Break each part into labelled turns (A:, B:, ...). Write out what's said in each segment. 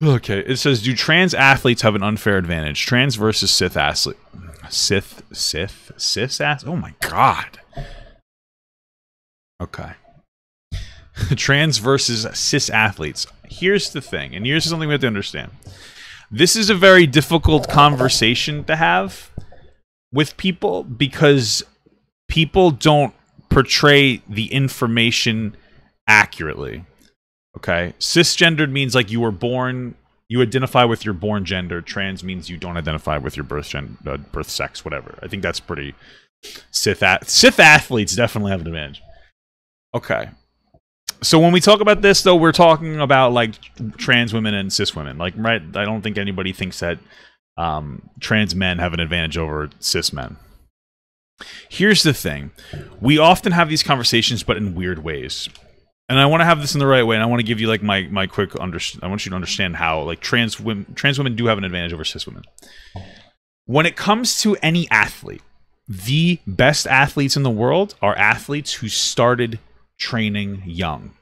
A: Okay, it says, do trans athletes have an unfair advantage? Trans versus cis athlete. Cis ass? Oh my god. Okay. Trans versus cis athletes. Here's the thing, and here's something we have to understand. This is a very difficult conversation to have with people because people don't portray the information accurately. Okay, cisgendered means like you were born, you identify with your born gender. Trans means you don't identify with your birth gender, birth sex, whatever. I think that's pretty. Cis athletes definitely have an advantage. Okay, so when we talk about this, though, we're talking about like trans women and cis women. Like, right? I don't think anybody thinks that trans men have an advantage over cis men. Here's the thing: we often have these conversations, but in weird ways. And I want to have this in the right way, and I want to give you like my quick I want you to understand how like trans women do have an advantage over cis women. When it comes to any athlete, the best athletes in the world are athletes who started training young.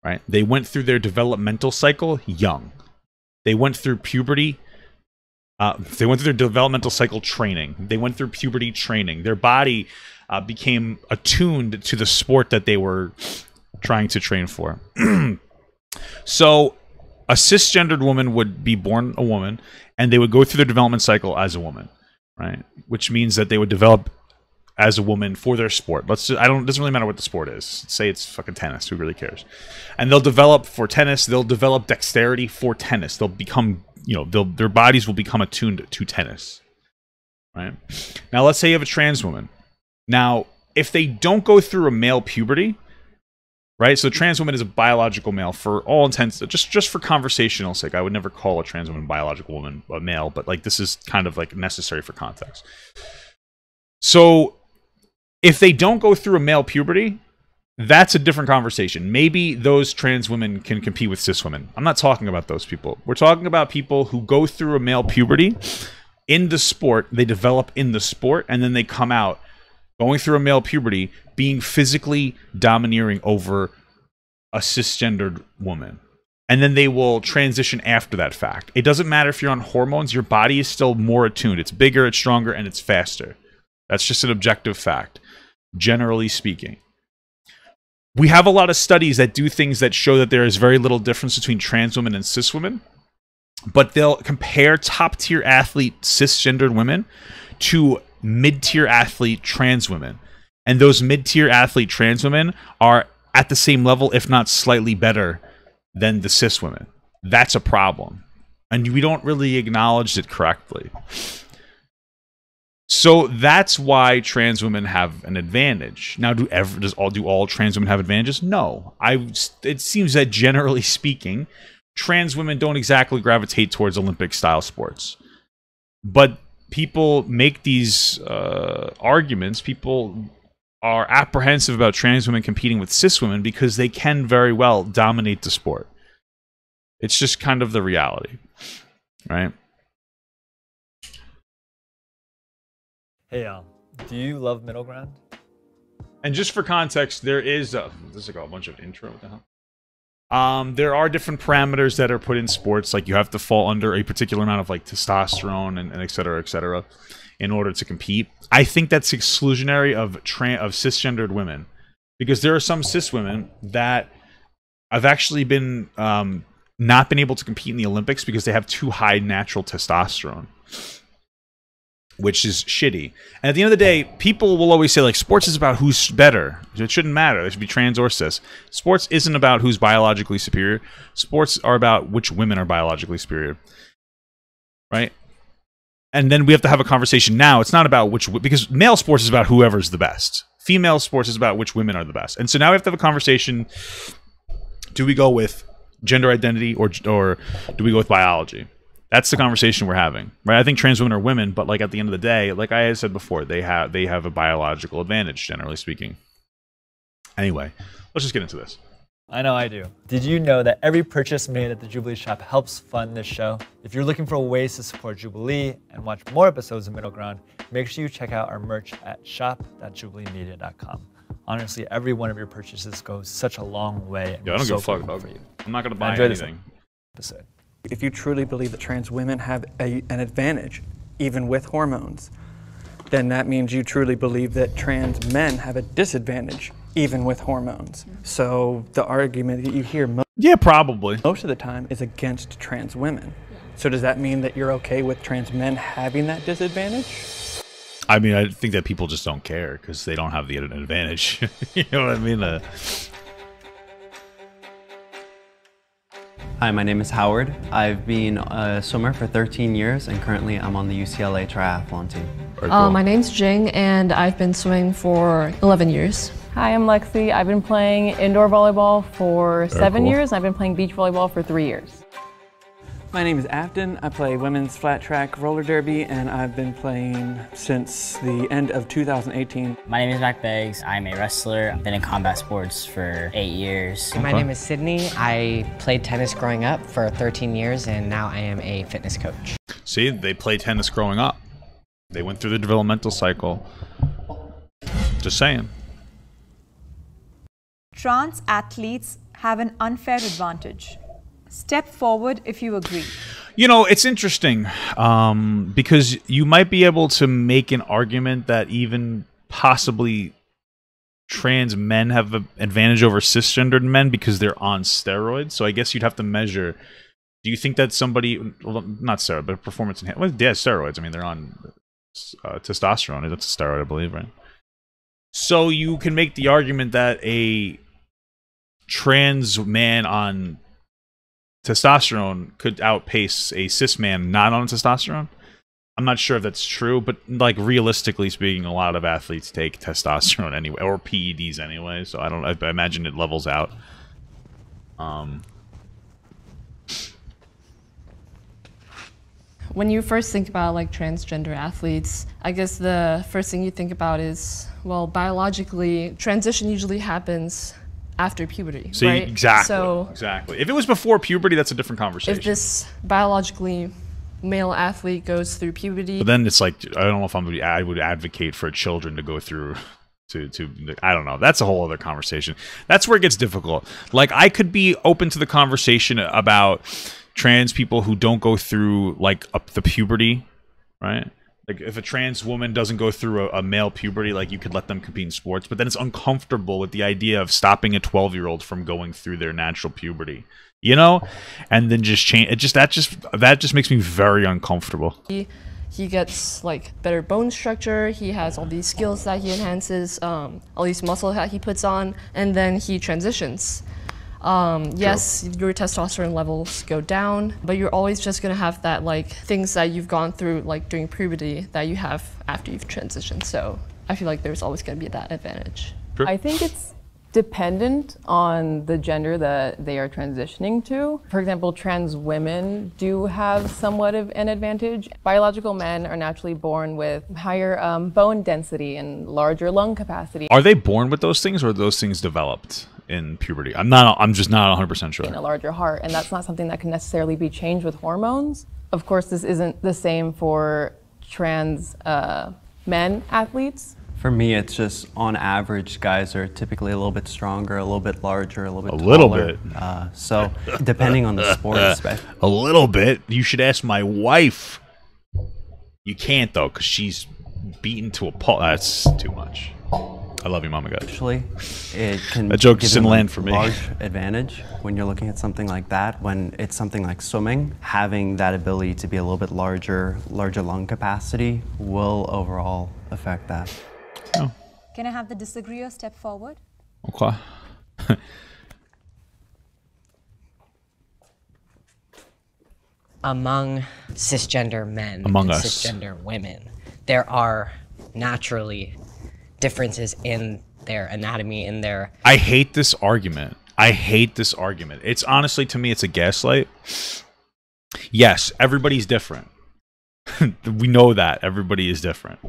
A: Right? They went through their developmental cycle young. They went through puberty. They went through their developmental cycle training. They went through puberty training. Their body became attuned to the sport that they were trying to train for. So a cisgendered woman would be born a woman, and they would go through their development cycle as a woman, right? Which means that they would develop as a woman for their sport. It doesn't really matter what the sport is. Say it's fucking tennis. Who really cares? And they'll develop for tennis. They'll develop dexterity for tennis. They'll become, their bodies will become attuned to tennis, right? Now, let's say you have a trans woman. Now, if they don't go through a male puberty, right? So, trans woman is a biological male for all intents, just for conversational sake. I would never call a trans woman biological woman a male, but like this is kind of like necessary for context. So, if they don't go through a male puberty, that's a different conversation. Maybe those trans women can compete with cis women. I'm not talking about those people. We're talking about people who go through a male puberty in the sport, they develop in the sport, and then they come out going through a male puberty, being physically domineering over a cisgendered woman. And then they will transition after that fact. It doesn't matter if you're on hormones, your body is still more attuned. It's bigger, it's stronger, and it's faster. That's just an objective fact, generally speaking. We have a lot of studies that do things that show that there is very little difference between trans women and cis women, but they'll compare top-tier athlete cisgendered women to mid-tier athlete trans women. And those mid-tier athlete trans women are at the same level, if not slightly better than the cis women. That's a problem. And we don't really acknowledge it correctly. So that's why trans women have an advantage. Now, do all trans women have advantages? No. It seems that generally speaking, trans women don't exactly gravitate towards Olympic-style sports. But people make these arguments. People are apprehensive about trans women competing with cis women because they can very well dominate the sport. It's just kind of the reality, right?
B: Hey, do you love middle ground?
A: And just for context, there is this is like a bunch of intro. What the hell? There are different parameters that are put in sports, like you have to fall under a particular amount of like testosterone and et cetera, in order to compete. I think that's exclusionary of cisgendered women, because there are some cis women that have actually been not been able to compete in the Olympics because they have too high natural testosterone, which is shitty. And at the end of the day, people will always say, like, sports is about who's better. It shouldn't matter. They should be trans or cis. Sports isn't about who's biologically superior. Sports are about which women are biologically superior. Right? And then we have to have a conversation now. It's not about because male sports is about whoever's the best. Female sports is about which women are the best. And so now we have to have a conversation. Do we go with gender identity or do we go with biology? That's the conversation we're having, right? I think trans women are women, but like at the end of the day, like I had said before, they have a biological advantage, generally speaking. Anyway, let's just get into this.
B: I know I do. Did you know that every purchase made at the Jubilee shop helps fund this show? If you're looking for ways to support Jubilee and watch more episodes of Middle Ground, make sure you check out our merch at shop.jubileemedia.com. Honestly, every one of your purchases goes such a long way. And
A: yeah, I don't give a fuck about
B: for you.
A: I'm not going to buy anything.
B: episode.
C: If you truly believe that trans women have an advantage, even with hormones, then that means you truly believe that trans men have a disadvantage, even with hormones. So the argument that you hear
A: probably
C: most of the time is against trans women. So does that mean that you're okay with trans men having that disadvantage?
A: I mean, I think that people just don't care because they don't have the advantage. You know what I mean?
D: Hi, my name is Howard. I've been a swimmer for 13 years and currently I'm on the UCLA triathlon team.
A: Cool.
E: My name's Jing and I've been swimming for 11 years.
F: Hi, I'm Lexi. I've been playing indoor volleyball for 7
A: cool.
F: years and I've been playing beach volleyball for 3 years.
C: My name is Afton. I play women's flat track roller derby, and I've been playing since the end of 2018.
G: My name is Mac Beggs. I'm a wrestler. I've been in combat sports for 8 years.
H: My name is Sydney. I played tennis growing up for 13 years, and now I am a fitness coach.
A: See, they played tennis growing up. They went through the developmental cycle. Just saying.
I: Trans athletes have an unfair advantage. Step forward if you agree.
A: You know, it's interesting because you might be able to make an argument that even possibly trans men have an advantage over cisgendered men because they're on steroids. So I guess you'd have to measure. Do you think that somebody, well, not steroid, but performance enhancing, well, yeah, steroids. I mean, they're on testosterone. That's a steroid, I believe, right? So you can make the argument that a trans man on testosterone could outpace a cis man not on testosterone. I'm not sure if that's true, but like realistically speaking, a lot of athletes take testosterone anyway, or PEDs anyway. So I imagine it levels out.
E: When you first think about like transgender athletes, I guess the first thing you think about is, well, biologically, transition usually happens after puberty,
A: See,
E: right?
A: exactly.
E: So
A: exactly. If it was before puberty, that's a different conversation.
E: if this biologically male athlete goes through puberty,
A: But then it's like, I don't know if I would advocate for children to go through to I don't know. That's a whole other conversation. That's where it gets difficult. Like, I could be open to the conversation about trans people who don't go through like the puberty, right? Like, if a trans woman doesn't go through a male puberty, like, you could let them compete in sports, but then it's uncomfortable with the idea of stopping a 12-year-old from going through their natural puberty, you know, and then just change it. That just makes me very uncomfortable.
E: he gets like better bone structure. He has all these skills that he enhances, all these muscle that he puts on, and then he transitions. Yes, your testosterone levels go down, but you're always just gonna have that like things that you've gone through like during puberty that you have after you've transitioned. So I feel like there's always gonna be that advantage.
F: I think it's dependent on the gender that they are transitioning to. For example, trans women do have somewhat of an advantage. Biological men are naturally born with higher bone density and larger lung capacity.
A: Are they born with those things, or are those things developed in puberty? I'm just not 100% sure.
F: And a larger heart, and that's not something that can necessarily be changed with hormones. Of course, this isn't the same for trans men athletes.
D: For me, it's just on average, guys are typically a little bit stronger, a little bit larger, a little bit taller.
A: A little bit.
D: So depending on the sport,
A: A little bit. You should ask my wife. You can't though, because she's beaten to a pulp. That's too much. I love you, Mama God.
D: actually, it can
A: That joke
D: give
A: didn't
D: them a
A: land for me.
D: large advantage when you're looking at something like that. When it's something like swimming, having that ability to be a little bit larger lung capacity will overall affect that.
A: Oh.
I: Can I have the disagreeer step forward?
A: Okay.
H: Among cisgender men
A: Among
H: and
A: us.
H: cisgender women, there are naturally differences in their anatomy, in their...
A: I hate this argument. It's honestly, to me, it's a gaslight. Yes, everybody's different. We know that everybody is different.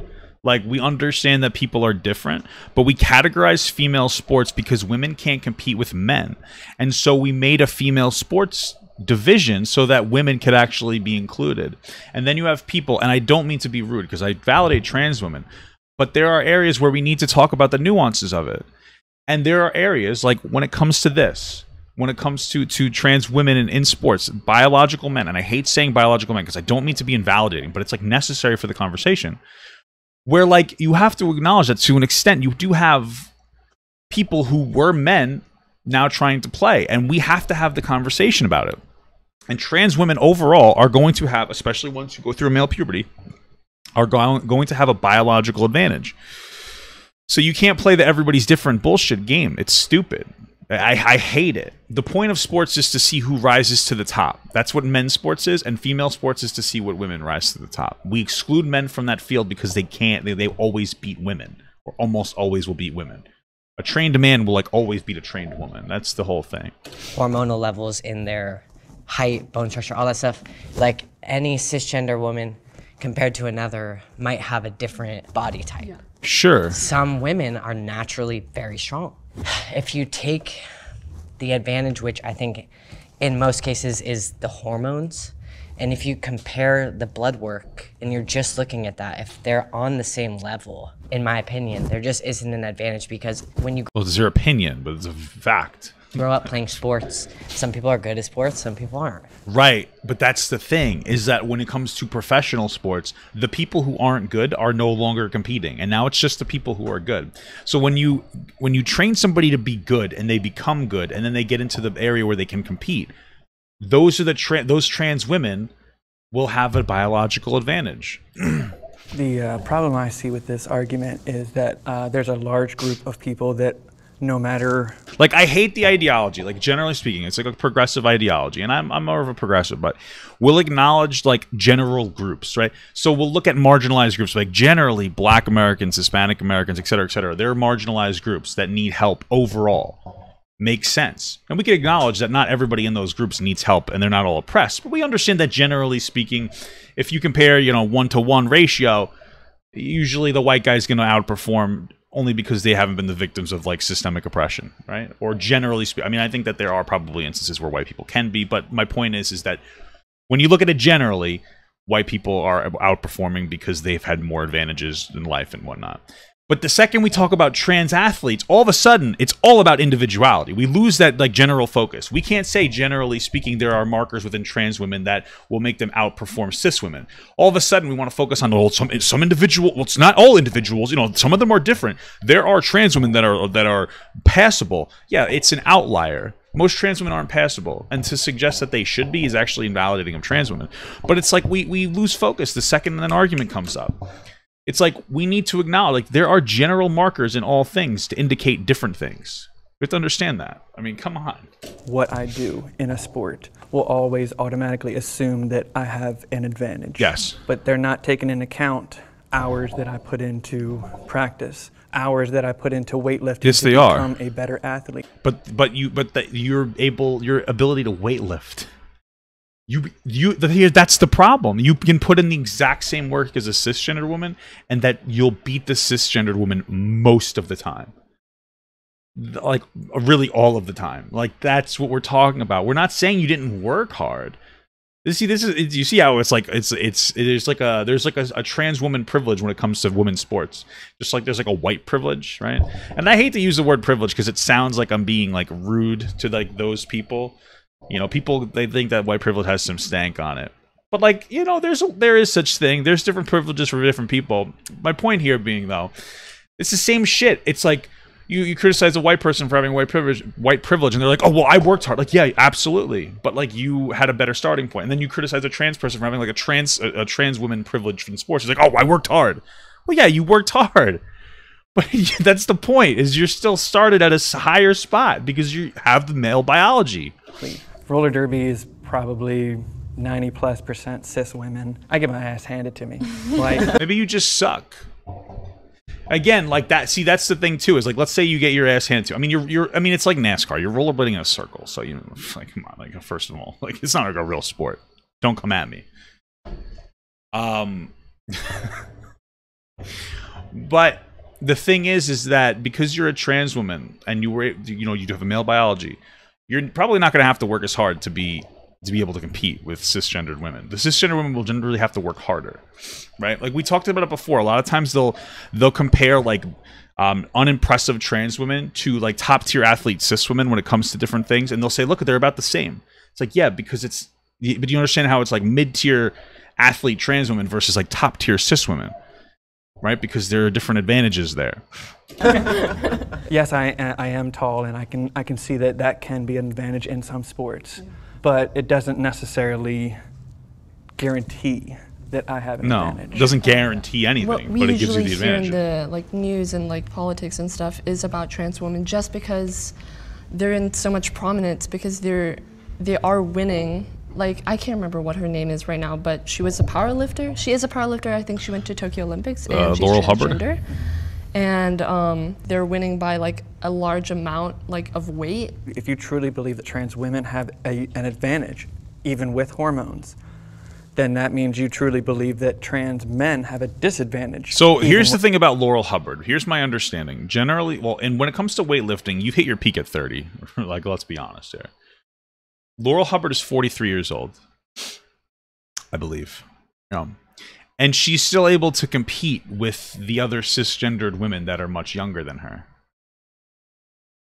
A: Like, we understand that people are different, but we categorize female sports because women can't compete with men. And so we made a female sports division so that women could actually be included. And then you have people, and I don't mean to be rude because I validate trans women, but there are areas where we need to talk about the nuances of it. And there are areas, like when it comes to this, when it comes to trans women in sports, biological men, and I hate saying biological men because I don't mean to be invalidating, but it's like necessary for the conversation, where like you have to acknowledge that to an extent you do have people who were men now trying to play, and we have to have the conversation about it. And trans women overall are going to have, especially ones who go through a male puberty, are going to have a biological advantage. So you can't play the everybody's different bullshit game. It's stupid. I hate it. The point of sports is to see who rises to the top. That's what men's sports is, and female sports is to see what women rise to the top. We exclude men from that field because they can't. They always beat women, or almost always will beat women. A trained man will like always beat a trained woman. That's the whole thing.
H: Hormonal levels in their height, bone structure, all that stuff. Like any cisgender woman compared to another might have a different body type. Yeah.
A: Sure.
H: Some women are naturally very strong. If you take the advantage, which I think in most cases is the hormones, and if you compare the blood work and you're just looking at that, if they're on the same level, in my opinion, there just isn't an advantage, because when you
A: Well, it's your opinion, but it's a fact.
H: grow up playing sports, some people are good at sports, some people aren't.
A: Right, but that's the thing, is that when it comes to professional sports, the people who aren't good are no longer competing, and now it's just the people who are good. So when you train somebody to be good and they become good, and then they get into the area where they can compete, those are those trans women will have a biological advantage.
C: The problem I see with this argument is that there's a large group of people that no matter...
A: Like, I hate the ideology. Like, generally speaking, it's like a progressive ideology, and I'm more of a progressive, but we'll acknowledge, like, general groups, right? So we'll look at marginalized groups, like, generally, Black Americans, Hispanic Americans, et cetera, they're marginalized groups that need help overall. Makes sense. And we can acknowledge that not everybody in those groups needs help, and they're not all oppressed, but we understand that, generally speaking, if you compare, 1-to-1 ratio, usually the white guy's going to outperform only because they haven't been the victims of like systemic oppression, right? Or generally speaking, I mean, I think that there are probably instances where white people can be, but my point is that when you look at it generally, white people are outperforming because they've had more advantages in life and whatnot. But the second we talk about trans athletes, all of a sudden, it's all about individuality. We lose that like general focus. We can't say, generally speaking, there are markers within trans women that will make them outperform cis women. All of a sudden, we want to focus on some individual. Well, it's not all individuals. Some of them are different. There are trans women that are passable. Yeah, it's an outlier. Most trans women aren't passable, and to suggest that they should be is actually invalidating of trans women. But it's like we lose focus the second an argument comes up. It's like we need to acknowledge like there are general markers in all things to indicate different things. We have to understand that. I mean, come on.
C: What I do in a sport will always automatically assume that I have an advantage.
A: Yes.
C: But they're not taking into account hours that I put into practice, hours that I put into weightlifting
A: yes,
C: to become a better athlete.
A: But your ability to weightlift. That's the problem. You can put in the exact same work as a cisgendered woman, and that you'll beat the cisgendered woman most of the time. Like, really all of the time. Like, that's what we're talking about. We're not saying you didn't work hard. You see how it's like there's like a trans woman privilege when it comes to women's sports. Just like there's like a white privilege, right? And I hate to use the word privilege because it sounds like I'm being like rude to like those people. People, they think that white privilege has some stank on it. But like, there is such thing. There's different privileges for different people. My point here being, though, it's the same shit. It's like you criticize a white person for having white privilege, and they're like, oh, well, I worked hard. Like, yeah, absolutely. But like, you had a better starting point. And then you criticize a trans person for having like a trans woman privilege from sports. It's like, oh, I worked hard. Well, yeah, you worked hard. But that's the point, is you're still started at a higher spot because you have the male biology.
C: Roller derby is probably 90+% cis women. I get my ass handed to me. Like,
A: maybe you just suck. Again, like that. See, that's the thing too. Is like, let's say you get your ass handed to. I mean, it's like NASCAR. You're rollerblading in a circle. So like, come on. Like, first of all, like, it's not like a real sport. Don't come at me. But the thing is that because you're a trans woman and you have a male biology, you're probably not going to have to work as hard to be to be able to compete with cisgendered women. The cisgendered women will generally have to work harder, right? Like we talked about it before. A lot of times they'll compare like unimpressive trans women to like top tier athlete cis women when it comes to different things, and they'll say, look, they're about the same. It's like, yeah, because but you understand how it's like mid tier athlete trans women versus like top tier cis women, right? Because there are different advantages there.
C: Yes, I am tall, and I can see that can be an advantage in some sports, but it doesn't necessarily guarantee that I have an advantage.
A: No, it doesn't guarantee anything, but it gives you the advantage.
E: What we usually hear in the like news and like politics and stuff is about trans women, just because they're in so much prominence, because they are winning. Like, I can't remember what her name is right now, but she was a powerlifter. She is a powerlifter. I think she went to Tokyo Olympics, and she's
A: Laurel
E: transgender.
A: Hubbard.
E: And they're winning by like a large amount like of weight.
C: If you truly believe that trans women have an advantage, even with hormones, then that means you truly believe that trans men have a disadvantage.
A: So here's the thing about Laurel Hubbard. Here's my understanding. Generally, well, and when it comes to weightlifting, you hit your peak at 30. Like, let's be honest here. Laurel Hubbard is 43 years old, I believe. And she's still able to compete with the other cisgendered women that are much younger than her.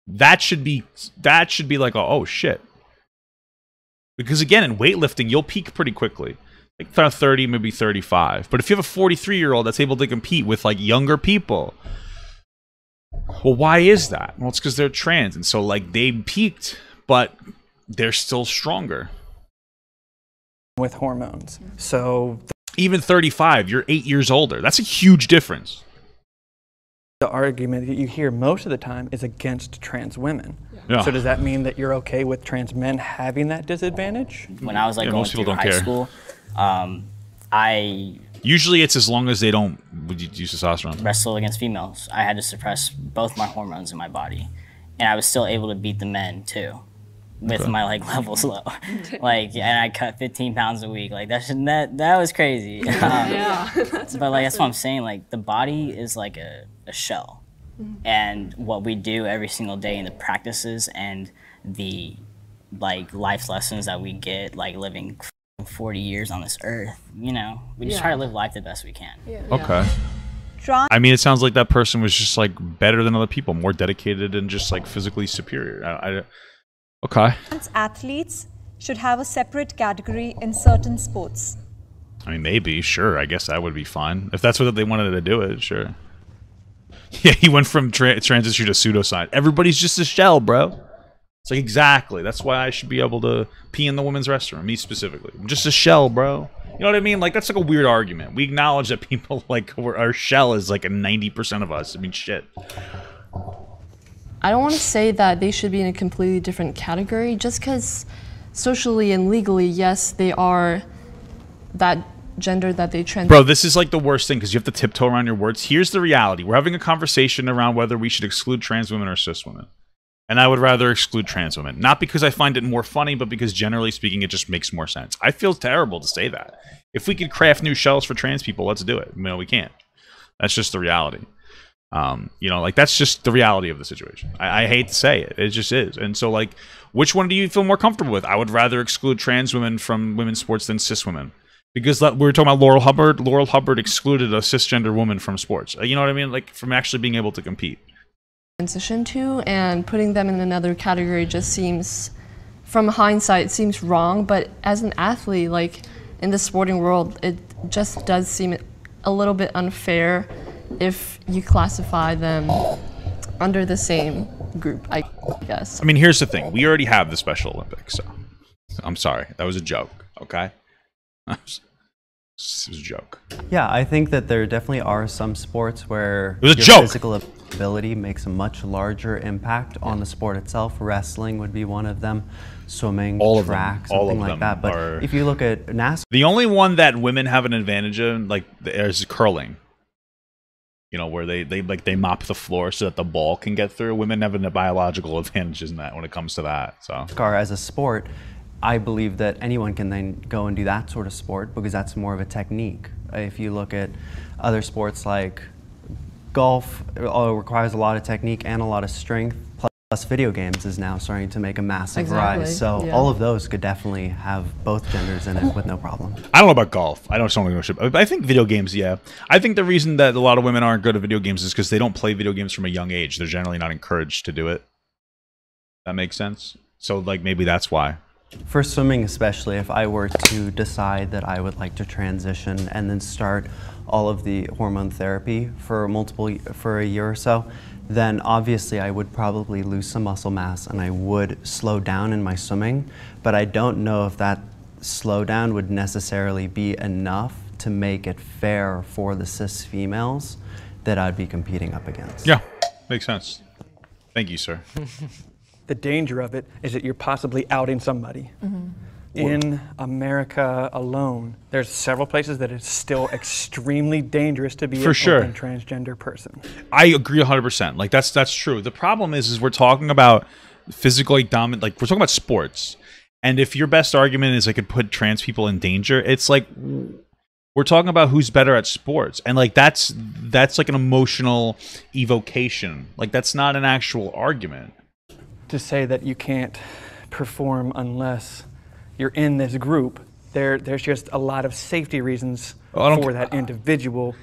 A: That should be like, oh shit. Because again, in weightlifting, you'll peak pretty quickly. Like 30, maybe 35. But if you have a 43-year-old that's able to compete with like younger people, well, why is that? Well, it's because they're trans, and so like they peaked, but they're still stronger
C: with hormones. So
A: even 35, you're 8 years older. That's a huge difference.
C: The argument that you hear most of the time is against trans women.
A: Yeah.
C: So does that mean that you're okay with trans men having that disadvantage?
G: When I was like going through high school, I
A: usually it's as long as they don't use testosterone.
G: Wrestle against females. I had to suppress both my hormones in my body, and I was still able to beat the men too, with my like levels low. Like, and I cut 15 pounds a week. Like that was crazy.
E: Yeah,
G: but like that's what I'm saying. Like the body is like a shell, and what we do every single day in the practices and the like life lessons that we get, like living 40 years on this earth, you know, we just try to live life the best we can.
A: Okay. I mean, it sounds like that person was just like better than other people, more dedicated and just like physically superior. Okay.
I: Trans athletes should have a separate category in certain sports.
A: I mean, maybe, sure. I guess that would be fine. If that's what they wanted to do it, sure. Yeah, he went from transition to pseudoscience. Everybody's just a shell, bro. It's like, exactly. That's why I should be able to pee in the women's restroom, me specifically. I'm just a shell, bro. You know what I mean? Like, that's like a weird argument. We acknowledge that people, like, our shell is like a 90% of us. I mean, shit.
E: I don't want to say that they should be in a completely different category, just because socially and legally, yes, they are that gender that they trans.
A: Bro, this is like the worst thing because you have to tiptoe around your words. Here's the reality. We're having a conversation around whether we should exclude trans women or cis women. And I would rather exclude trans women. Not because I find it more funny, but because generally speaking, it just makes more sense. I feel terrible to say that. If we could craft new shells for trans people, let's do it. No, we can't. That's just the reality. You know, like, that's just the reality of the situation. I hate to say it. It just is. And so, like, which one do you feel more comfortable with? I would rather exclude trans women from women's sports than cis women. Because we were talking about Laurel Hubbard. Laurel Hubbard excluded a cisgender woman from sports. You know what I mean? Like, from actually being able to compete.
E: Transition to, and putting them in another category just seems, from hindsight, seems wrong. But as an athlete, like, in the sporting world, it just does seem a little bit unfair if you classify them under the same group, I guess.
A: I mean, here's the thing. We already have the Special Olympics, so I'm sorry. That was a joke, okay? It was a joke.
D: Yeah, I think that there definitely are some sports where
A: it was a
D: your
A: joke.
D: Physical ability makes a much larger impact on the sport itself. Wrestling would be one of them. Swimming, track, something like that. But if you look at NASCAR,
A: the only one that women have an advantage in, like, is curling. You know, where they mop the floor so that the ball can get through. Women have a biological advantage in that when it comes to that. So
D: as a sport, I believe that anyone can then go and do that sort of sport because that's more of a technique. If you look at other sports like golf, it requires a lot of technique and a lot of strength, plus Plus, video games is now starting to make a massive
E: Exactly,
D: rise. So
E: yeah.
D: all of those could definitely have both genders in it with no problem.
A: I don't know about golf. I don't know. But I think video games, yeah. I think the reason that a lot of women aren't good at video games is because they don't play video games from a young age. They're generally not encouraged to do it. That makes sense? So, like, maybe that's why.
D: For swimming especially, if I were to decide that I would like to transition and then start all of the hormone therapy for a year or so, then obviously I would probably lose some muscle mass and I would slow down in my swimming, but I don't know if that slowdown would necessarily be enough to make it fair for the cis females that I'd be competing up against.
A: Yeah, makes sense. Thank you, sir.
C: The danger of it is that you're possibly outing somebody. In America alone, there's several places that it's still extremely dangerous to be an open transgender person.
A: I agree 100%. Like that's true. The problem is we're talking about physically dominant. Like we're talking about sports, and if your best argument is I could put trans people in danger, it's like we're talking about who's better at sports, and like that's like an emotional evocation. Like that's not an actual argument.
C: To say that you can't perform unless you're in this group, there's just a lot of safety reasons for that individual.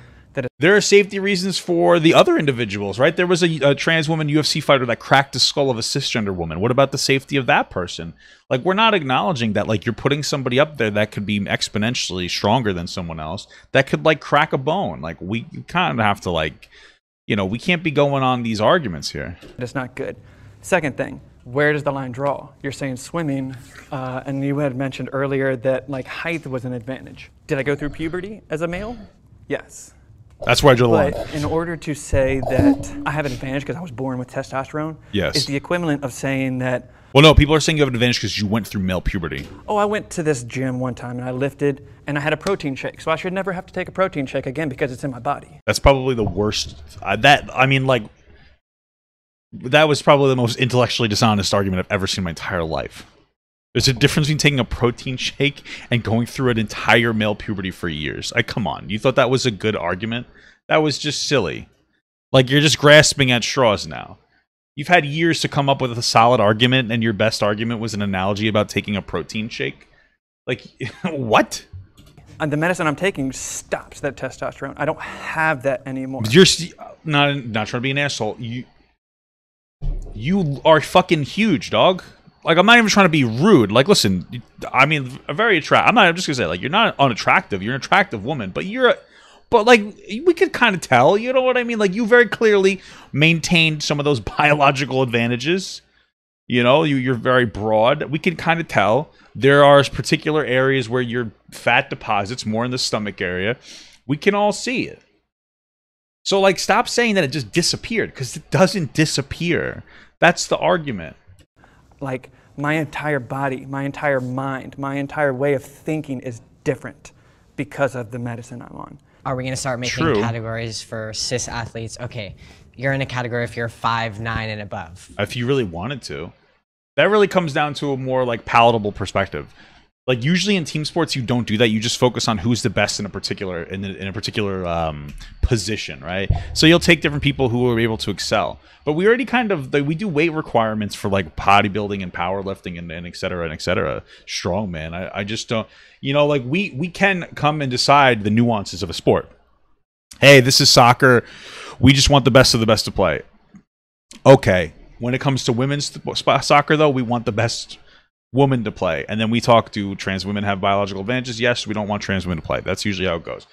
A: There are safety reasons for the other individuals, right? There was a trans woman UFC fighter that cracked the skull of a cisgender woman. What about the safety of that person? Like, we're not acknowledging that, like, you're putting somebody up there that could be exponentially stronger than someone else that could, like, crack a bone. Like, we kind of have to, like, you know, we can't be going on these arguments here.
C: It's not good. Second thing, where does the line draw? You're saying swimming, and you had mentioned earlier that like height was an advantage. Did I go through puberty as a male? Yes.
A: That's where I drew the line.
C: But in order to say that I have an advantage because I was born with testosterone, is the equivalent of saying that.
A: Well, no, people are saying you have an advantage because you went through male puberty.
C: Oh, I went to this gym one time and I lifted and I had a protein shake, so I should never have to take a protein shake again because it's in my body.
A: That's probably the worst. That was probably the most intellectually dishonest argument I've ever seen in my entire life. There's a difference between taking a protein shake and going through an entire male puberty for years. Come on. You thought that was a good argument? That was just silly. Like, you're just grasping at straws now. You've had years to come up with a solid argument, and your best argument was an analogy about taking a protein shake? Like, what?
C: And the medicine I'm taking stops that testosterone. I don't have that anymore.
A: You're not trying to be an asshole. You are fucking huge, dog. Like, I'm not even trying to be rude. Like, listen, I mean, very attractive. I'm just gonna say, like, you're not unattractive. You're an attractive woman, but like, we could kind of tell. You know what I mean? Like, you very clearly maintained some of those biological advantages. You know, you're very broad. We can kind of tell. There are particular areas where your fat deposits more in the stomach area. We can all see it. So, like, stop saying that it just disappeared, because it doesn't disappear. That's the argument.
C: Like, my entire body, my entire mind, my entire way of thinking is different because of the medicine I'm on.
H: Are we going to start making categories for cis athletes? Okay, you're in a category if you're 5'9" and above.
A: If you really wanted to. That really comes down to a more, like, palatable perspective. Like, usually in team sports, you don't do that. You just focus on who's the best in a particular position, right? So you'll take different people who are able to excel. But we already kind of, like, we do weight requirements for, like, bodybuilding and powerlifting and et cetera and et cetera. Strongman. I just don't, you know, like, we can come and decide the nuances of a sport. Hey, this is soccer. We just want the best of the best to play. Okay. When it comes to women's soccer, though, we want the best woman to play. And then we talk, do trans women have biological advantages? Yes, we don't want trans women to play. That's usually how it goes.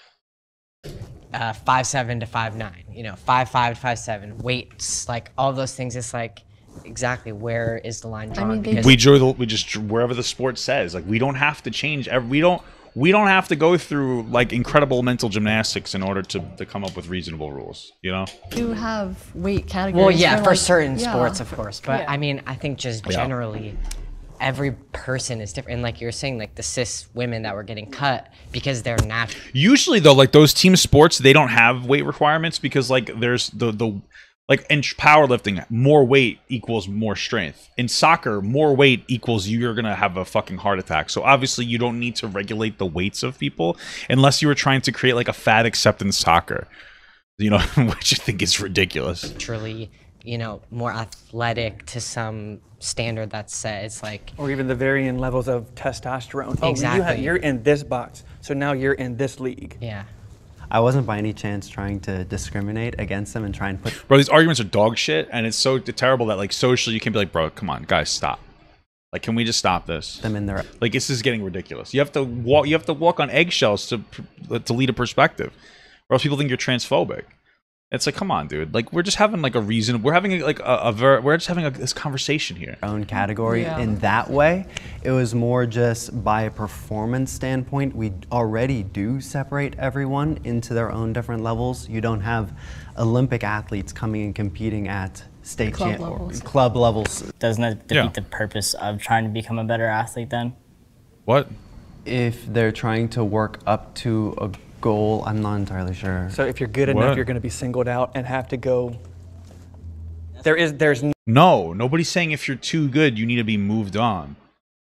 H: 5'7" to 5'9", you know, 5'5" to 5'7", weights, like all those things. It's like, exactly where is the line drawn?
E: I mean,
A: we just wherever the sport says. Like, we don't have to change. We don't have to go through, like, incredible mental gymnastics in order to come up with reasonable rules. You know.
E: You have weight categories.
H: Well, yeah, for
E: like,
H: certain sports, of course, but
E: Yeah.
H: I mean, I think just generally. Every person is different. And like you're saying, like the cis women that were getting cut because they're natural.
A: Usually, though, like those team sports, they don't have weight requirements because, like, there's like in powerlifting, more weight equals more strength. In soccer, more weight equals you're gonna have a fucking heart attack. So obviously, you don't need to regulate the weights of people unless you were trying to create like a fat acceptance soccer. You know, which I think is ridiculous.
H: Literally, you know, more athletic to some standard that's set. It's like,
C: Or even the varying levels of testosterone. Oh,
H: Exactly.
C: you're in this box, so now you're in this league.
H: yeah.
D: I wasn't by any chance trying to discriminate against them and try and put
A: Bro, these arguments are dog shit, and it's so terrible that like socially you can be like, bro, come on, guys, stop. Like, can we just stop this?
D: them in their
A: Like, this is getting ridiculous. You have to walk. You have to walk on eggshells to lead a perspective, or else people think you're transphobic. It's like, come on, dude. Like, we're just having like a reason. We're having like we're just having this conversation here.
D: own category
E: Yeah.
D: in that way. It was more just by a performance standpoint. We already do separate everyone into their own different levels. You don't have Olympic athletes coming and competing at state
E: Club levels.
D: club levels.
G: Doesn't that defeat
A: Yeah.
G: the purpose of trying to become a better athlete then?
A: What?
D: If they're trying to work up to a goal, I'm not entirely sure.
C: So if you're good
A: What?
C: enough, you're going to be singled out and have to go. There's
A: No, nobody's saying if you're too good, you need to be moved on.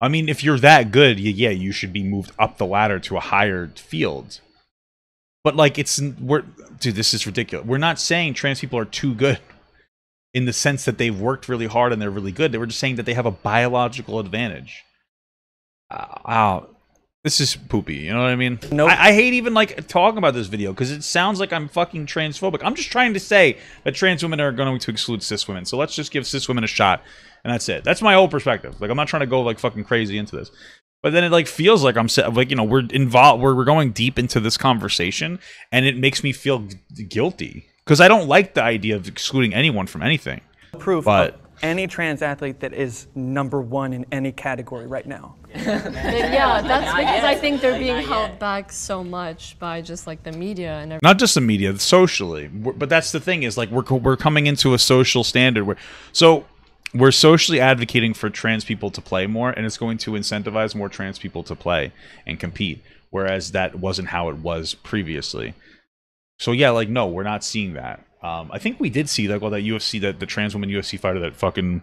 A: I mean, if you're that good, yeah, you should be moved up the ladder to a higher field. But like, dude, this is ridiculous. We're not saying trans people are too good in the sense that they've worked really hard and they're really good. They were just saying that they have a biological advantage. This is poopy, you know what I mean?
C: Nope.
A: I hate even like talking about this video because it sounds like I'm fucking transphobic. I'm just trying to say that trans women are going to exclude cis women. So let's just give cis women a shot, and that's it. That's my whole perspective. Like, I'm not trying to go like fucking crazy into this, but then it like feels like I'm like, you know, we're involved. We're going deep into this conversation, and it makes me feel guilty because I don't like the idea of excluding anyone from anything.
C: proof
A: But-
C: of any trans athlete that is #1 in any category right now.
E: Yeah, that's because I think they're being held back so much by just like the media and everything.
A: Not just the media, socially. But that's the thing is like we're coming into a social standard where we're socially advocating for trans people to play more, and it's going to incentivize more trans people to play and compete, whereas that wasn't how it was previously. So yeah, like no, we're not seeing that. I think we did see like that UFC, that the trans woman UFC fighter that fucking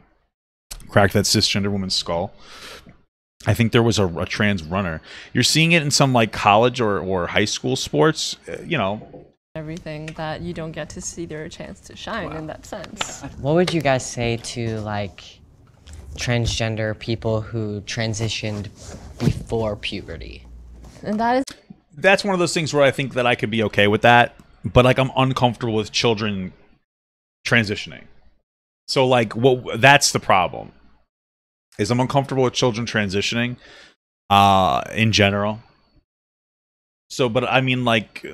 A: cracked that cisgender woman's skull. I think there was a trans runner. You're seeing it in some like college or high school sports, you know.
E: Everything that you don't get to see their chance to shine in that sense.
H: What would you guys say to like transgender people who transitioned before puberty?
E: And that is
A: That's one of those things where I think that I could be okay with that, but like I'm uncomfortable with children transitioning. So like that's the problem. Is I'm uncomfortable with children transitioning in general. So but I mean like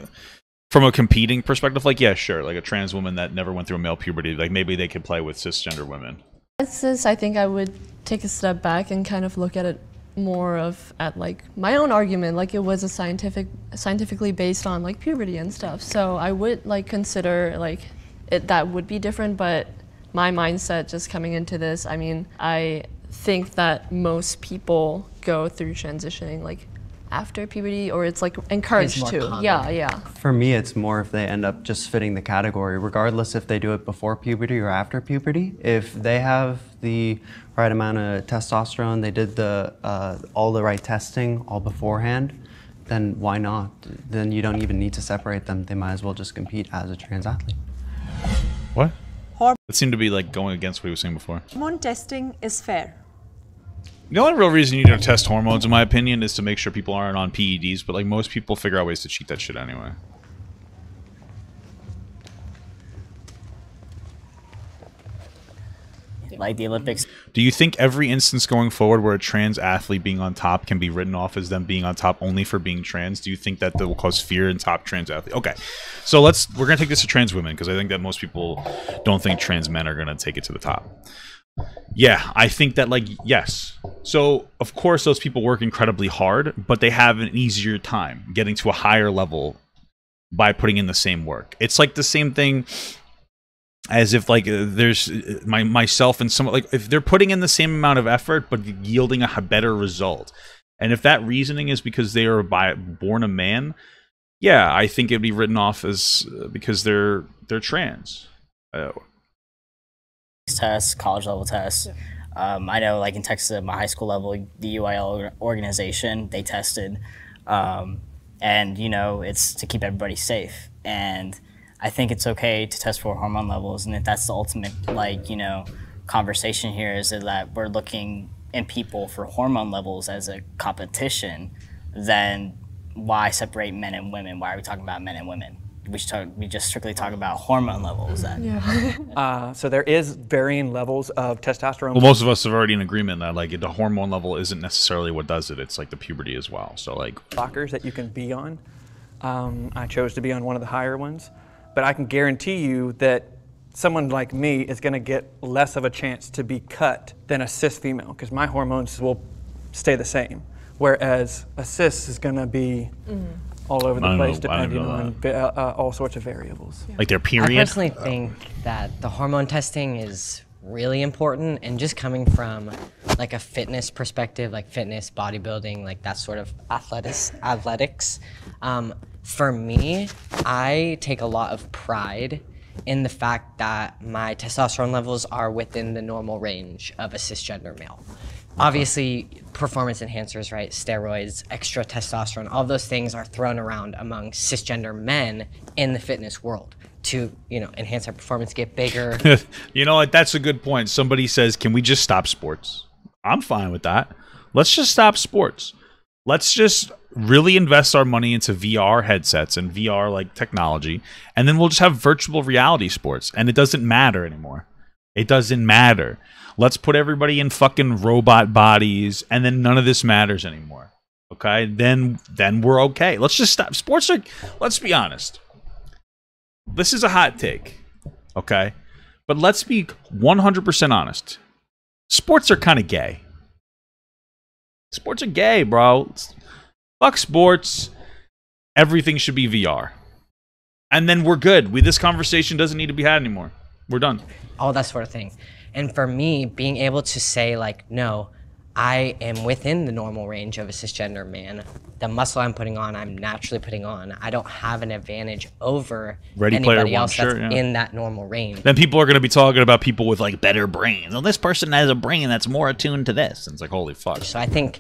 A: from a competing perspective, like yeah, sure, like a trans woman that never went through a male puberty, like maybe they could play with cisgender women.
E: This, I think I would take a step back and kind of look at it more at like my own argument, like it was a scientifically based on like puberty and stuff. So I would like consider like that would be different, but my mindset just coming into this, I mean, I think that most people go through transitioning like after puberty, or it's like encouraged
H: more
E: to.
H: common.
E: Yeah.
D: For me, it's more if they end up just fitting the category, regardless if they do it before puberty or after puberty. If they have the right amount of testosterone, they did all the right testing all beforehand, then why not? Then you don't even need to separate them. They might as well just compete as a trans athlete.
A: What? That seemed to be like going against what he was saying before.
I: Hormone testing is fair.
A: The only real reason you need to test hormones, in my opinion, is to make sure people aren't on PEDs, but like most people figure out ways to cheat that shit anyway.
G: Like the Olympics.
A: Do you think every instance going forward where a trans athlete being on top can be written off as them being on top only for being trans? Do you think that will cause fear in top trans athletes? Okay, so we're gonna take this to trans women because I think that most people don't think trans men are gonna take it to the top. Yeah, I think that like yes. So of course those people work incredibly hard, but they have an easier time getting to a higher level by putting in the same work. It's like the same thing as if like there's myself and some like if they're putting in the same amount of effort but yielding a better result. And if that reasoning is because they are born a man, yeah, I think it'd be written off as because they're trans.
G: Tests, college level tests. I know like in Texas at my high school level, the UIL organization, they tested. And you know, it's to keep everybody safe. And I think it's okay to test for hormone levels, and if that's the ultimate, like, you know, conversation here is that we're looking in people for hormone levels as a competition, then why separate men and women? Why are we talking about men and women? We just strictly talk about hormone levels then.
E: Yeah.
C: So there is varying levels of testosterone.
A: Well, most of us are already in agreement that like the hormone level isn't necessarily what does it. It's like the puberty as well. So like
C: blockers that you can be on. I chose to be on one of the higher ones, but I can guarantee you that someone like me is going to get less of a chance to be cut than a cis female because my hormones will stay the same, whereas a cis is going to be all over the place depending on all sorts of variables.
A: like their period.
H: I personally think that the hormone testing is really important, and just coming from like a fitness perspective, like fitness, bodybuilding, like that sort of athletics. For me, I take a lot of pride in the fact that my testosterone levels are within the normal range of a cisgender male. Obviously, performance enhancers, right? Steroids, extra testosterone, all those things are thrown around among cisgender men in the fitness world to, you know, enhance our performance, get bigger.
A: You know what? That's a good point. Somebody says, "Can we just stop sports?" I'm fine with that. Let's just stop sports. Let's just really invest our money into VR headsets and VR like technology, and then we'll just have virtual reality sports, and it doesn't matter anymore. It doesn't matter. Let's put everybody in fucking robot bodies, and then none of this matters anymore. Okay? Then we're okay. Let's just stop. Sports are, let's be honest. This is a hot take. Okay? But let's be 100% honest. Sports are kind of gay. Sports are gay, bro. Fuck sports. Everything should be VR. And then we're good. This conversation doesn't need to be had anymore. We're done.
H: All that sort of thing. And for me, being able to say like, no, I am within the normal range of a cisgender man. The muscle I'm putting on, I'm naturally putting on. I don't have an advantage over anybody else that's in that normal range.
A: Then people are going to be talking about people with like better brains. Well, this person has a brain that's more attuned to this. And it's like, holy fuck.
H: So I think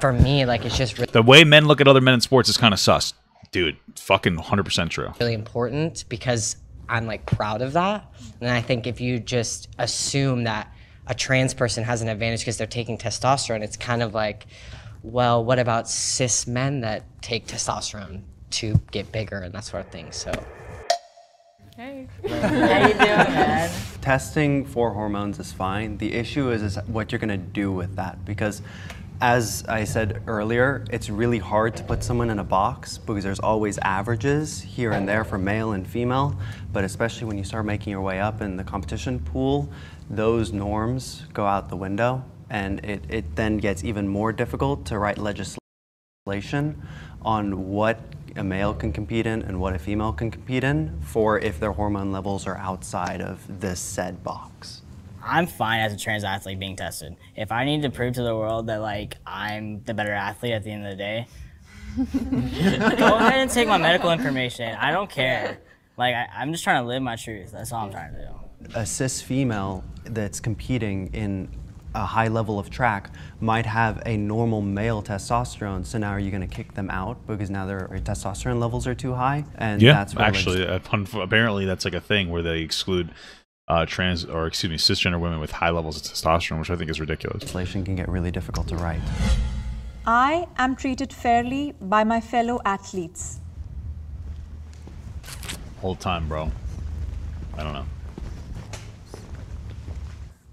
H: for me, like it's just
A: the way men look at other men in sports is kind of sus. Dude, fucking 100% true.
H: Really important because I'm like proud of that. And I think if you just assume that a trans person has an advantage because they're taking testosterone, it's kind of like, well, what about cis men that take testosterone to get bigger and that sort of thing? So.
F: Hey.
G: How you doing, man?
D: Testing for hormones is fine. The issue is what you're gonna do with that, because as I said earlier, it's really hard to put someone in a box because there's always averages here and there for male and female, but especially when you start making your way up in the competition pool, those norms go out the window, and it then gets even more difficult to write legislation on what a male can compete in and what a female can compete in for if their hormone levels are outside of this said box.
G: I'm fine as a trans athlete being tested. If I need to prove to the world that like I'm the better athlete at the end of the day, go ahead and take my medical information. I don't care. Like I'm just trying to live my truth. That's all I'm trying to do.
D: A cis female that's competing in a high level of track might have a normal male testosterone, so now are you going to kick them out because now their testosterone levels are too high? And
A: yeah,
D: that's
A: actually, apparently that's like a thing where they exclude cisgender women with high levels of testosterone, which I think is ridiculous.
D: Legislation can get really difficult to write.
I: I am treated fairly by my fellow athletes.
A: Whole time, bro. I don't know.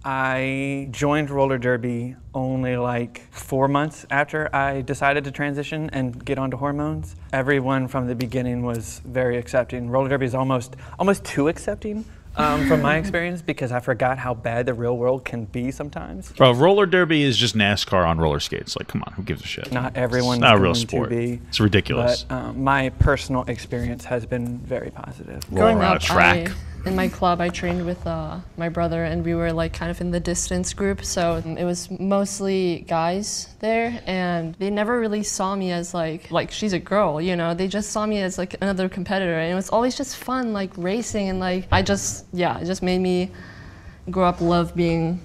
C: I joined roller derby only like 4 months after I decided to transition and get onto hormones. Everyone from the beginning was very accepting. Roller derby is almost too accepting. From my experience, because I forgot how bad the real world can be sometimes.
A: Bro, roller derby is just NASCAR on roller skates. Like, come on, who gives a shit?
C: Not everyone's
A: it's not a real
C: going
A: sport.
C: to be.
A: It's ridiculous.
C: But my personal experience has been very positive.
A: Rolling around a track.
E: In my club, I trained with my brother, and we were like kind of in the distance group. So it was mostly guys there, and they never really saw me as like she's a girl, you know. They just saw me as like another competitor, and it was always just fun, like racing, and like it just made me grow up love being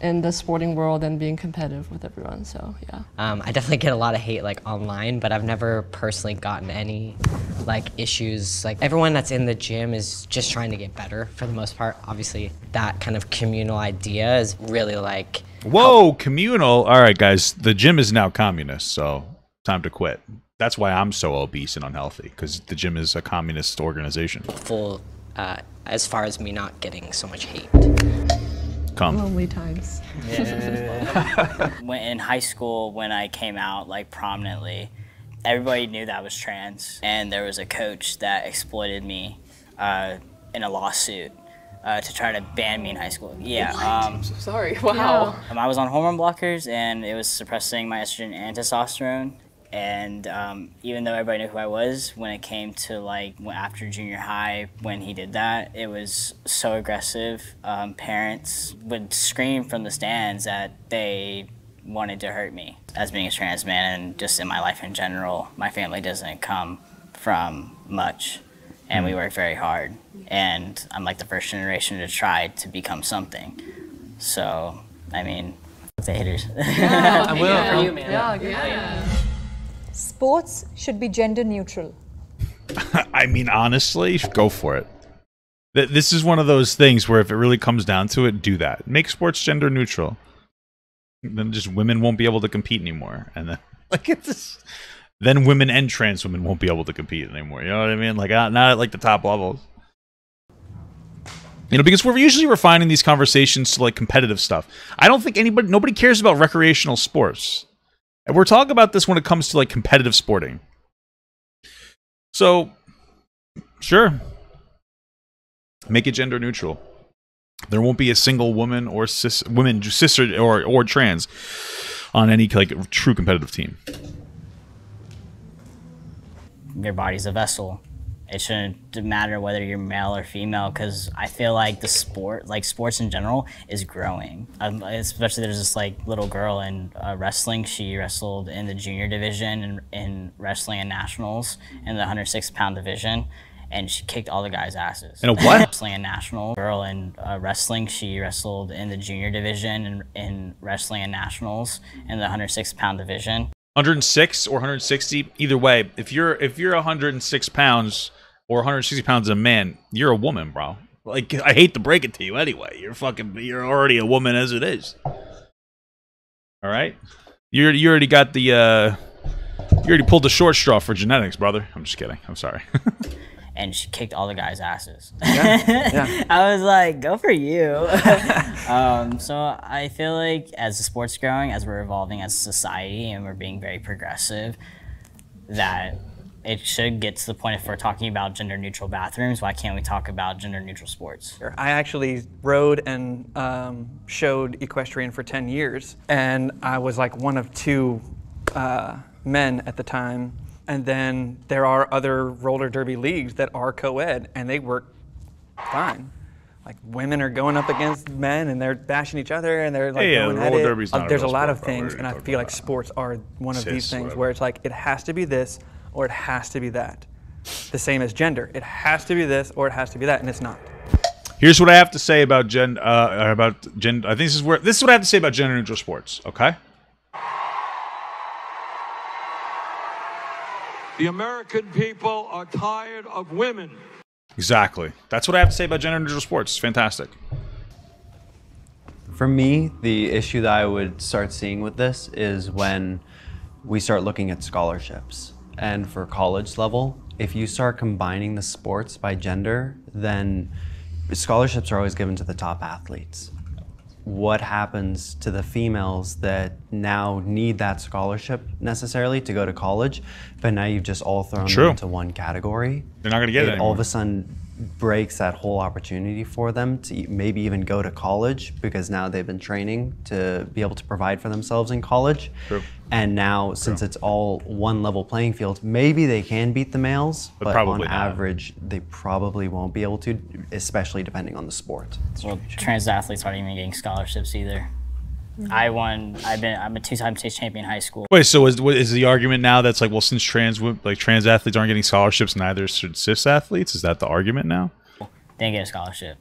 E: in the sporting world and being competitive with everyone. So yeah.
H: I definitely get a lot of hate like online, but I've never personally gotten any like issues. Like everyone that's in the gym is just trying to get better for the most part. Obviously, that kind of communal idea is really like.
A: Whoa, communal. All right, guys, the gym is now communist, so time to quit. That's why I'm so obese and unhealthy, because the gym is a communist organization.
H: Full, as far as me not getting so much hate.
A: Come.
E: Lonely times.
G: When in high school, when I came out like prominently, everybody knew that I was trans, and there was a coach that exploited me in a lawsuit to try to ban me in high school. Yeah.
F: I'm so sorry. Wow.
G: I was on hormone blockers, and it was suppressing my estrogen and testosterone. And even though everybody knew who I was, when it came to like after junior high, when he did that, it was so aggressive. Parents would scream from the stands that they wanted to hurt me. As being a trans man and just in my life in general, my family doesn't come from much, and we work very hard. And I'm like the first generation to try to become something. So, I mean, the haters.
F: Yeah,
C: I will.
F: for you, man.
E: Yeah.
I: Sports should be gender neutral.
A: I mean, honestly, go for it. This is one of those things where if it really comes down to it, do that. Make sports gender neutral. Then just women won't be able to compete anymore, and then like it's then women and trans women won't be able to compete anymore. You know what I mean? Like not at like the top levels. You know, because we're usually refining these conversations to like competitive stuff. I don't think nobody cares about recreational sports. And we're talking about this when it comes to like competitive sporting. So, sure. Make it gender neutral. There won't be a single woman or cis or trans on any like true competitive team.
G: Your body's a vessel. It shouldn't matter whether you're male or female, because I feel like the sport, like sports in general, is growing. Especially there's this like little girl in wrestling. She wrestled in the junior division and in wrestling and nationals in the 106-pound division, and she kicked all the guys' asses.
A: In a what?
G: Wrestling and national girl in wrestling. She wrestled in the junior division and in wrestling and nationals in the 106-pound division.
A: 106 or 160, either way. If you're 106 pounds or 160 pounds as a man, you're a woman, bro. Like, I hate to break it to you anyway. You're already a woman as it is. All right? You already got the you already pulled the short straw for genetics, brother. I'm just kidding. I'm sorry.
G: And she kicked all the guys' asses.
C: Yeah.
G: I was like, go for you. So I feel like as the sport's growing, as we're evolving as a society and we're being very progressive, that it should get to the point if we're talking about gender neutral bathrooms, why can't we talk about gender neutral sports?
C: I actually rode and showed equestrian for 10 years, and I was like one of two men at the time. And then there are other roller derby leagues that are co-ed, and they work fine. Like women are going up against men, and they're bashing each other, and they're like going at it. There's a lot of things, and I feel like sports are one of these things where it's like it has to be this or it has to be that. The same as gender, it has to be this or it has to be that, and it's not.
A: Here's what I have to say about gender. I think this is what I have to say about gender neutral sports. Okay.
J: The American people are tired of women.
A: Exactly. That's what I have to say about gender neutral sports. It's fantastic.
D: For me, the issue that I would start seeing with this is when we start looking at scholarships. And for college level, if you start combining the sports by gender, then scholarships are always given to the top athletes. What happens to the females that now need that scholarship necessarily to go to college, but now you've just all thrown them into one category?
A: They're not going to get it anymore.
D: All of a sudden breaks that whole opportunity for them to maybe even go to college, because now they've been training to be able to provide for themselves in college.
A: True.
D: And now, since it's all one level playing field, maybe they can beat the males, but on average, they probably won't be able to, especially depending on the sport.
G: Well, trans athletes aren't even getting scholarships either. I'm a two-time state champion in high school.
A: Wait, so is the argument now that's like, well, since trans athletes aren't getting scholarships, neither should cis athletes? Is that the argument now?
G: They didn't get a scholarship.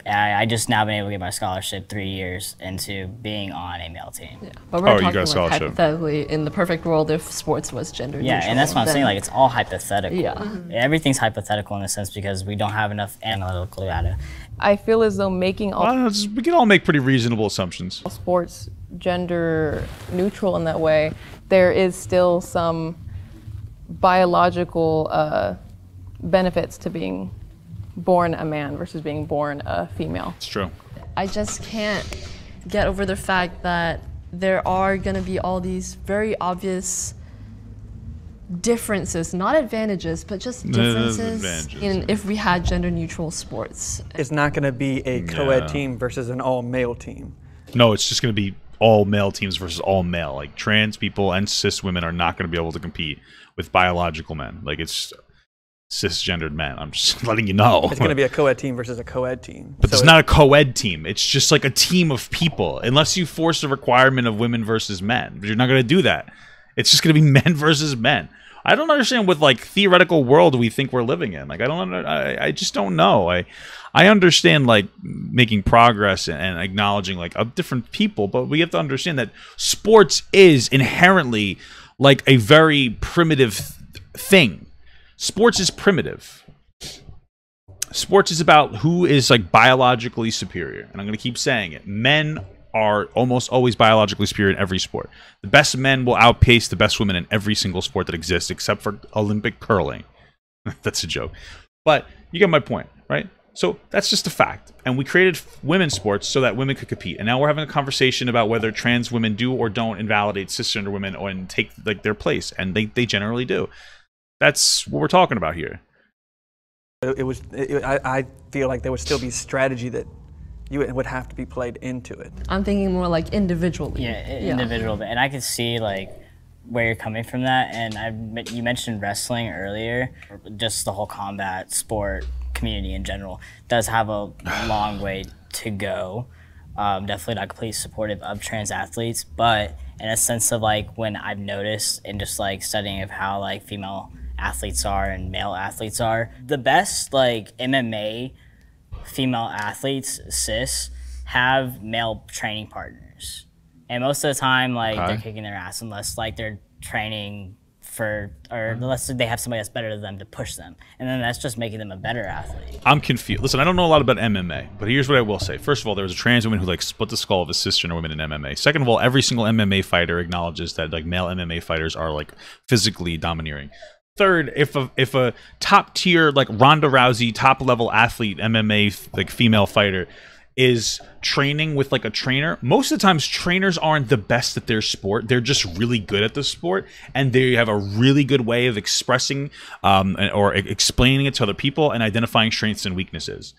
G: I just now been able to get my scholarship 3 years into being on a male team.
E: Yeah. But we're
A: Oh, you
E: talking
A: got a
E: like
A: scholarship.
E: hypothetically in the perfect world if sports was gender
G: Yeah,
E: neutral.
G: and that's what I'm
E: then-
G: saying. Like, it's all hypothetical.
E: Yeah.
G: Everything's hypothetical in a sense because we don't have enough analytical data.
F: I feel as though making all
A: We can all make pretty reasonable assumptions.
F: sports gender neutral in that way, there is still some biological benefits to being born a man versus being born a female.
A: It's true.
E: I just can't get over the fact that there are going to be all these very obvious differences, not advantages, but just differences
A: advantages,
E: in if we had gender neutral sports.
C: It's not going to be a co-ed
A: Yeah.
C: team versus an all-male team.
A: No, it's just going to be all male teams versus all male. Like trans people and cis women are not going to be able to compete with biological men. Like it's cisgendered men. I'm just letting you know.
C: It's going to be a co-ed team versus a co-ed team.
A: But it's not a co-ed team. It's just like a team of people. Unless you force a requirement of women versus men. But you're not going to do that. It's just going to be men versus men. I don't understand what like theoretical world we think we're living in. Like I just don't know. I understand like making progress and acknowledging like of different people, but we have to understand that sports is inherently like a very primitive thing. Sports is primitive. Sports is about who is like biologically superior, and I'm going to keep saying it. Men are almost always biologically superior in every sport. The best men will outpace the best women in every single sport that exists, except for Olympic curling. That's a joke. But you get my point, right? So that's just a fact. And we created women's sports so that women could compete. And now we're having a conversation about whether trans women do or don't invalidate cisgender women and take like their place. And they generally do. That's what we're talking about here.
C: I feel like there would still be strategy that you would have to be played into it.
E: I'm thinking more like individually.
G: Yeah, individual. And I could see like where you're coming from that. And you mentioned wrestling earlier. Just the whole combat sport community in general does have a long way to go. Definitely not completely supportive of trans athletes, but in a sense of like when I've noticed in just like studying of how like female athletes are and male athletes are, the best like MMA female athletes, cis, have male training partners. And most of the time, like, they're kicking their ass unless, like, they're training for, or unless they have somebody that's better than them to push them. And then that's just making them a better athlete.
A: I'm confused. Listen, I don't know a lot about MMA, but here's what I will say. First of all, there was a trans woman who, like, split the skull of a cisgender woman in MMA. Second of all, every single MMA fighter acknowledges that, like, male MMA fighters are, like, physically domineering. Third, if a top tier like Ronda Rousey top level athlete MMA like female fighter is training with like a trainer, most of the times trainers aren't the best at their sport. They're just really good at the sport, and they have a really good way of expressing or explaining it to other people and identifying strengths and weaknesses.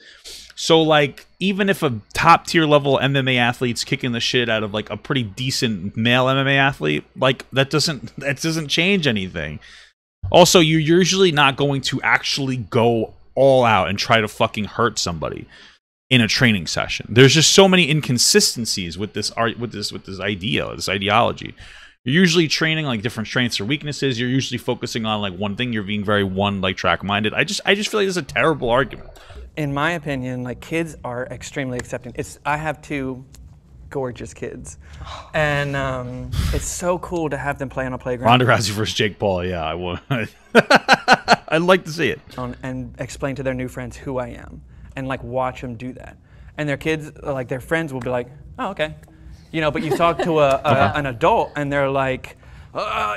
A: So like even if a top tier level MMA athlete's kicking the shit out of like a pretty decent male MMA athlete, like that doesn't change anything. Also, you're usually not going to actually go all out and try to fucking hurt somebody in a training session. There's just so many inconsistencies with this ideology. You're usually training like different strengths or weaknesses. You're usually focusing on like one thing. You're being very track minded. I just feel like this is a terrible argument.
C: In my opinion, like kids are extremely accepting. I have two gorgeous kids, and it's so cool to have them play on a playground.
A: Ronda Rousey versus Jake Paul, yeah, I would. I'd like to see it.
C: And explain to their new friends who I am, and like watch them do that. And their kids, like their friends, will be like, "Oh, okay," you know. But you talk to an adult, and they're like,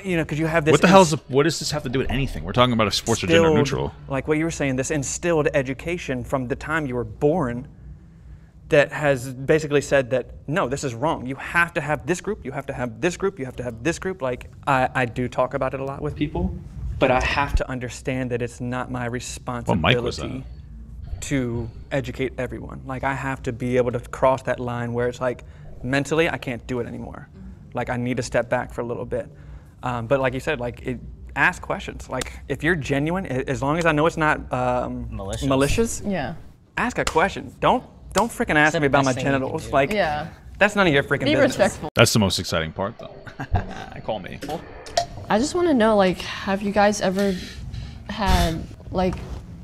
C: you know, because you have this.
A: What does this have to do with anything? We're talking about if sports are gender neutral.
C: Like what you were saying, this instilled education from the time you were born that has basically said that, no, this is wrong. You have to have this group, you have to have this group, you have to have this group. Like, I do talk about it a lot with people, but I have to understand that it's not my responsibility to educate everyone. Like, I have to be able to cross that line where it's like, mentally, I can't do it anymore. Like, I need to step back for a little bit. But like you said, like, ask questions. Like, if you're genuine, as long as I know it's not malicious,
F: yeah,
C: ask a question. Don't freaking ask me about my genitals. Like, that's none of your freaking business. Be
F: respectful.
A: That's the most exciting part, though. Call me.
E: I just want to know, like, have you guys ever had, like,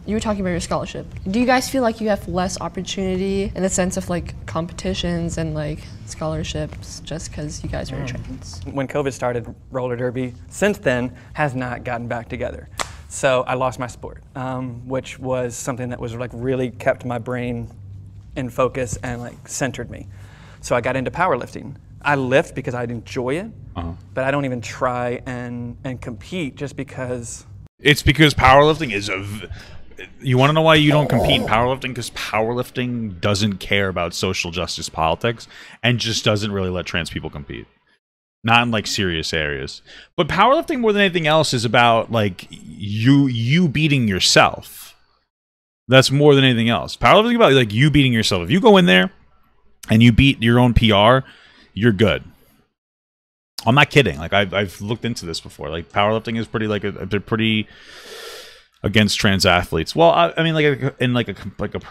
E: you were talking about your scholarship. Do you guys feel like you have less opportunity in the sense of like competitions and like scholarships just because you guys are trans?
C: When COVID started, roller derby since then has not gotten back together. So I lost my sport, which was something that was like really kept my brain in focus and like centered me. So I got into powerlifting. I lift because I enjoy it, but I don't even try and compete just because.
A: It's because powerlifting is you want to know why you don't compete in powerlifting? Because powerlifting doesn't care about social justice politics and just doesn't really let trans people compete. Not in like serious areas. But powerlifting more than anything else is about like you beating yourself. That's more than anything else. Powerlifting is about like you beating yourself. If you go in there and you beat your own PR, you're good. I'm not kidding. Like I've looked into this before. Like powerlifting is pretty like they're pretty against trans athletes. Well, I mean, like in like a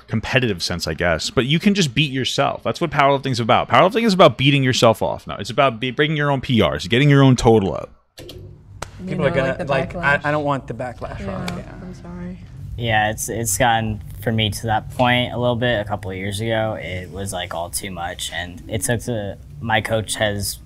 A: competitive sense, I guess. But you can just beat yourself. That's what powerlifting is about. Powerlifting is about beating yourself off. No, it's about breaking your own PRs, getting your own total up.
C: People are gonna like. I don't want the backlash from it. Yeah.
E: I'm sorry.
G: Yeah, it's gotten for me to that point a little bit. A couple of years ago, it was like all too much, and it took to. My coach was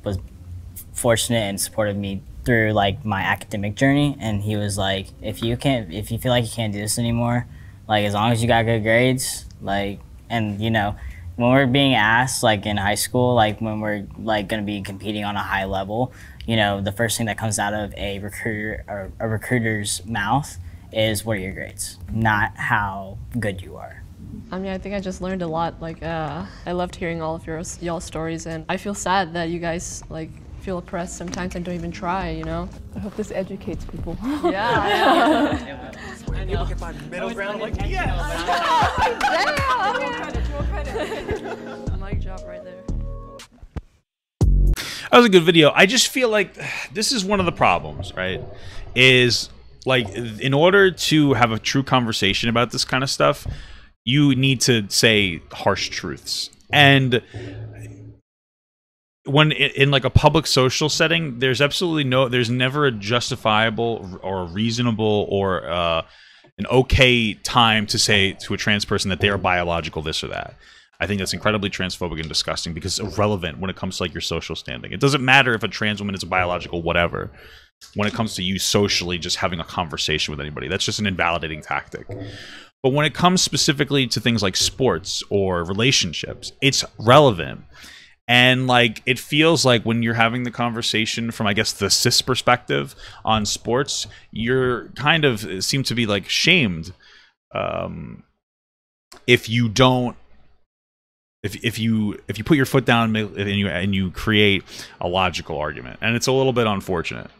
G: fortunate and supported me through like my academic journey, and he was like, if you feel like you can't do this anymore, like as long as you got good grades, like, and you know, when we're being asked like in high school, like when we're like going to be competing on a high level, you know, the first thing that comes out of a recruiter or a recruiter's mouth is, what are your grades, not how good you are.
E: I mean, I think I just learned a lot. Like, I loved hearing all of y'all stories, and I feel sad that you guys like feel oppressed sometimes and don't even try, you know?
F: I hope this educates people.
E: Yeah.
C: People can find middle ground. Like, yeah.
E: Mic drop right there.
A: That was a good video. I just feel like this is one of the problems, right? Is like in order to have a true conversation about this kind of stuff, you need to say harsh truths. And when in like a public social setting, there's never a justifiable or a reasonable or an okay time to say to a trans person that they are biological this or that. I think that's incredibly transphobic and disgusting because it's irrelevant when it comes to like your social standing. It doesn't matter if a trans woman is a biological whatever. When it comes to you socially just having a conversation with anybody, that's just an invalidating tactic. But when it comes specifically to things like sports or relationships, it's relevant. And like it feels like when you're having the conversation from, I guess, the cis perspective on sports, you're kind of seem to be like shamed if you don't, if you put your foot down and you create a logical argument, and it's a little bit unfortunate.